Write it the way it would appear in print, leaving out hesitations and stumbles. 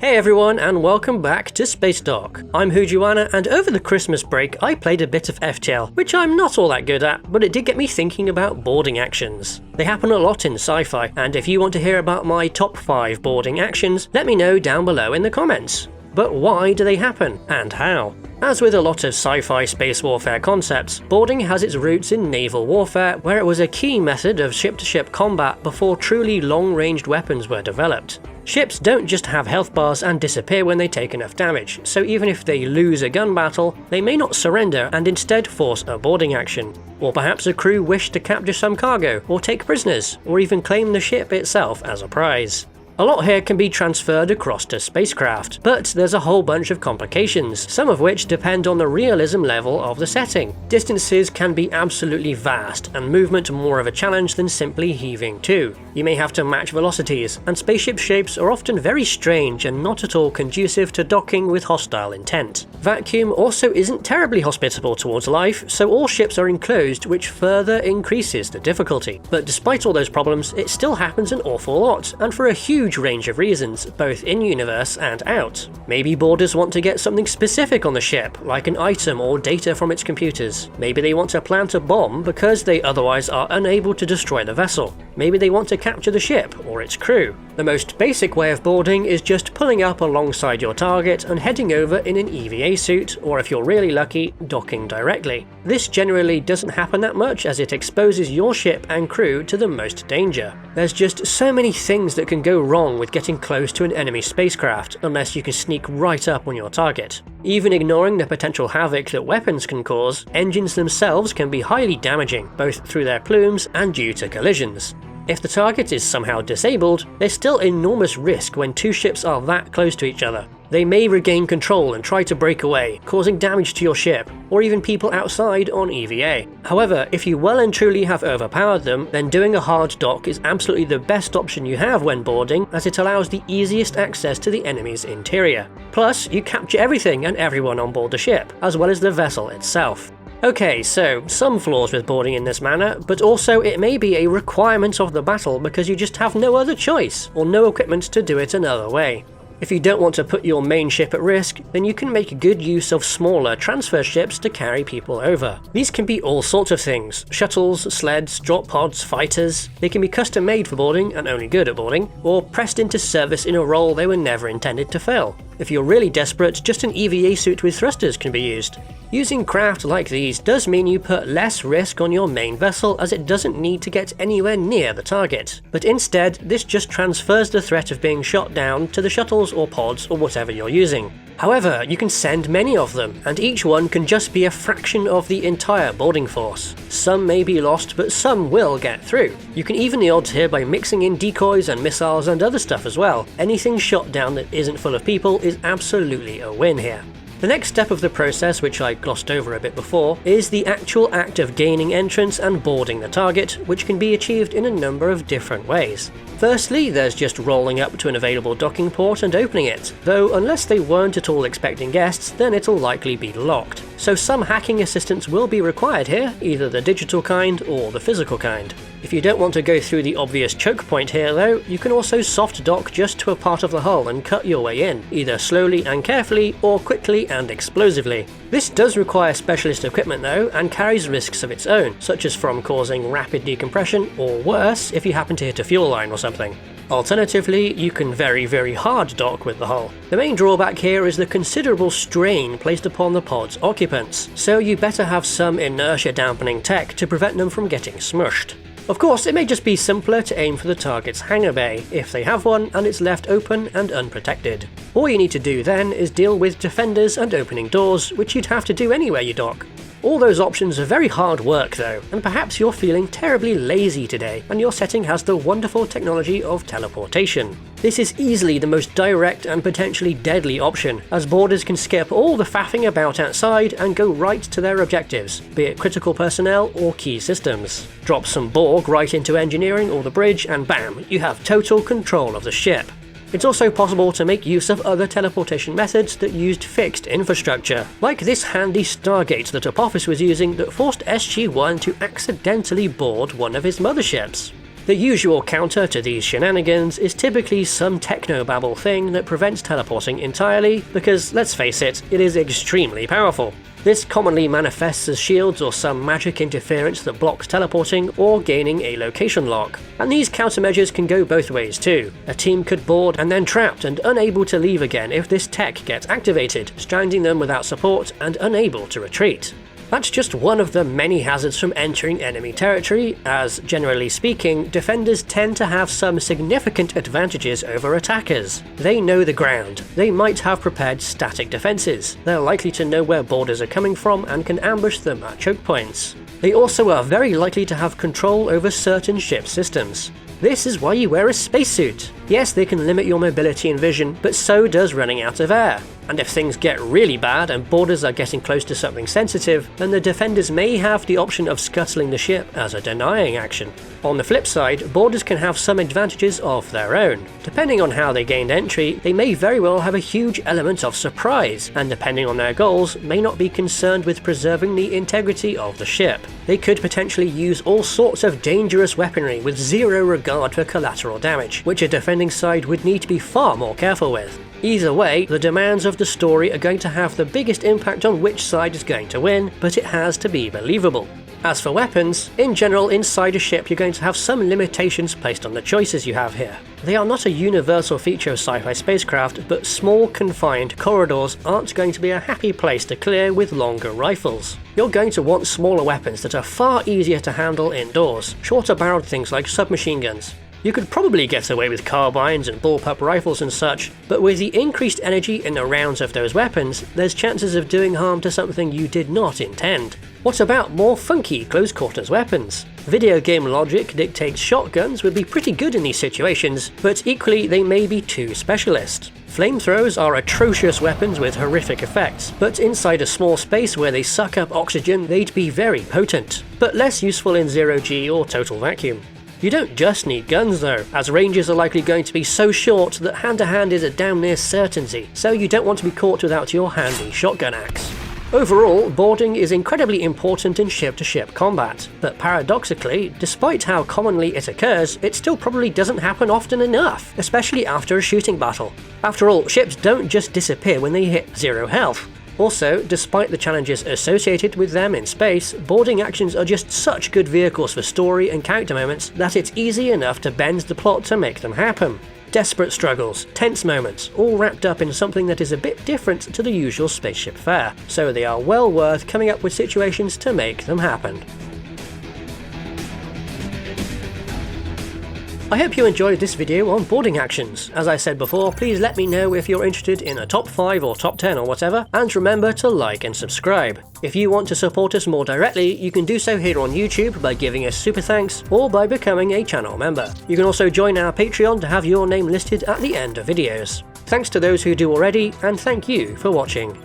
Hey everyone, and welcome back to Spacedock. I'm Hujuana, and over the Christmas break I played a bit of FTL, which I'm not all that good at, but it did get me thinking about boarding actions. They happen a lot in sci-fi, and if you want to hear about my top 5 boarding actions, let me know down below in the comments. But why do they happen, and how? As with a lot of sci-fi space warfare concepts, boarding has its roots in naval warfare, where it was a key method of ship-to-ship combat before truly long-ranged weapons were developed. Ships don't just have health bars and disappear when they take enough damage, so even if they lose a gun battle, they may not surrender and instead force a boarding action. Or perhaps a crew wish to capture some cargo, or take prisoners, or even claim the ship itself as a prize. A lot here can be transferred across to spacecraft, but there's a whole bunch of complications, some of which depend on the realism level of the setting. Distances can be absolutely vast, and movement more of a challenge than simply heaving to. You may have to match velocities, and spaceship shapes are often very strange and not at all conducive to docking with hostile intent. Vacuum also isn't terribly hospitable towards life, so all ships are enclosed, which further increases the difficulty. But despite all those problems, it still happens an awful lot, and for a huge range of reasons, both in-universe and out. Maybe boarders want to get something specific on the ship, like an item or data from its computers. Maybe they want to plant a bomb because they otherwise are unable to destroy the vessel. Maybe they want to capture the ship or its crew. The most basic way of boarding is just pulling up alongside your target and heading over in an EVA suit, or if you're really lucky, docking directly. This generally doesn't happen that much as it exposes your ship and crew to the most danger. There's just so many things that can go wrong with getting close to an enemy spacecraft unless you can sneak right up on your target. Even ignoring the potential havoc that weapons can cause, engines themselves can be highly damaging, both through their plumes and due to collisions. If the target is somehow disabled, there's still enormous risk when two ships are that close to each other. They may regain control and try to break away, causing damage to your ship, or even people outside on EVA. However, if you well and truly have overpowered them, then doing a hard dock is absolutely the best option you have when boarding, as it allows the easiest access to the enemy's interior. Plus, you capture everything and everyone on board the ship, as well as the vessel itself. Okay, so some flaws with boarding in this manner, but also it may be a requirement of the battle because you just have no other choice, or no equipment to do it another way. If you don't want to put your main ship at risk, then you can make good use of smaller transfer ships to carry people over. These can be all sorts of things: shuttles, sleds, drop pods, fighters. They can be custom made for boarding and only good at boarding, or pressed into service in a role they were never intended to fill. If you're really desperate, just an EVA suit with thrusters can be used. Using craft like these does mean you put less risk on your main vessel, as it doesn't need to get anywhere near the target. But instead, this just transfers the threat of being shot down to the shuttles or pods or whatever you're using. However, you can send many of them, and each one can just be a fraction of the entire boarding force. Some may be lost, but some will get through. You can even the odds here by mixing in decoys and missiles and other stuff as well. Anything shot down that isn't full of people is absolutely a win here. The next step of the process, which I glossed over a bit before, is the actual act of gaining entrance and boarding the target, which can be achieved in a number of different ways. Firstly, there's just rolling up to an available docking port and opening it, though unless they weren't at all expecting guests, then it'll likely be locked. So some hacking assistance will be required here, either the digital kind or the physical kind. If you don't want to go through the obvious choke point here though, you can also soft dock just to a part of the hull and cut your way in, either slowly and carefully or quickly and explosively. This does require specialist equipment though, and carries risks of its own, such as from causing rapid decompression, or worse if you happen to hit a fuel line or something. Alternatively, you can very hard dock with the hull. The main drawback here is the considerable strain placed upon the pod's occupants, so you better have some inertia dampening tech to prevent them from getting smushed. Of course, it may just be simpler to aim for the target's hangar bay, if they have one and it's left open and unprotected. All you need to do then is deal with defenders and opening doors, which you'd have to do anywhere you dock. All those options are very hard work though, and perhaps you're feeling terribly lazy today and your setting has the wonderful technology of teleportation. This is easily the most direct and potentially deadly option, as boarders can skip all the faffing about outside and go right to their objectives, be it critical personnel or key systems. Drop some Borg right into engineering or the bridge and bam, you have total control of the ship. It's also possible to make use of other teleportation methods that used fixed infrastructure, like this handy Stargate that Apophis was using that forced SG-1 to accidentally board one of his motherships. The usual counter to these shenanigans is typically some technobabble thing that prevents teleporting entirely because, let's face it, it is extremely powerful. This commonly manifests as shields or some magic interference that blocks teleporting or gaining a location lock. And these countermeasures can go both ways too. A team could board and then trapped and unable to leave again if this tech gets activated, stranding them without support and unable to retreat. That's just one of the many hazards from entering enemy territory, as, generally speaking, defenders tend to have some significant advantages over attackers. They know the ground, they might have prepared static defenses, they're likely to know where boarders are coming from and can ambush them at choke points. They also are very likely to have control over certain ship systems. This is why you wear a spacesuit. Yes, they can limit your mobility and vision, but so does running out of air. And if things get really bad and boarders are getting close to something sensitive, then the defenders may have the option of scuttling the ship as a denying action. On the flip side, boarders can have some advantages of their own. Depending on how they gained entry, they may very well have a huge element of surprise, and depending on their goals, may not be concerned with preserving the integrity of the ship. They could potentially use all sorts of dangerous weaponry with zero regard for collateral damage, which a defending side would need to be far more careful with. Either way, the demands of the story are going to have the biggest impact on which side is going to win, but it has to be believable. As for weapons, in general inside a ship you're going to have some limitations placed on the choices you have here. They are not a universal feature of sci-fi spacecraft, but small confined corridors aren't going to be a happy place to clear with longer rifles. You're going to want smaller weapons that are far easier to handle indoors, shorter barreled things like submachine guns. You could probably get away with carbines and bullpup rifles and such, but with the increased energy in the rounds of those weapons, there's chances of doing harm to something you did not intend. What about more funky close quarters weapons? Video game logic dictates shotguns would be pretty good in these situations, but equally they may be too specialist. Flamethrowers are atrocious weapons with horrific effects, but inside a small space where they suck up oxygen they'd be very potent, but less useful in zero-G or total vacuum. You don't just need guns though, as ranges are likely going to be so short that hand-to-hand is a damn near certainty, so you don't want to be caught without your handy shotgun axe. Overall, boarding is incredibly important in ship-to-ship combat, but paradoxically, despite how commonly it occurs, it still probably doesn't happen often enough, especially after a shooting battle. After all, ships don't just disappear when they hit zero health. Also, despite the challenges associated with them in space, boarding actions are just such good vehicles for story and character moments that it's easy enough to bend the plot to make them happen. Desperate struggles, tense moments, all wrapped up in something that is a bit different to the usual spaceship fare, so they are well worth coming up with situations to make them happen. I hope you enjoyed this video on boarding actions. As I said before, please let me know if you're interested in a top 5 or top 10 or whatever, and remember to like and subscribe. If you want to support us more directly, you can do so here on YouTube by giving us super thanks or by becoming a channel member. You can also join our Patreon to have your name listed at the end of videos. Thanks to those who do already, and thank you for watching.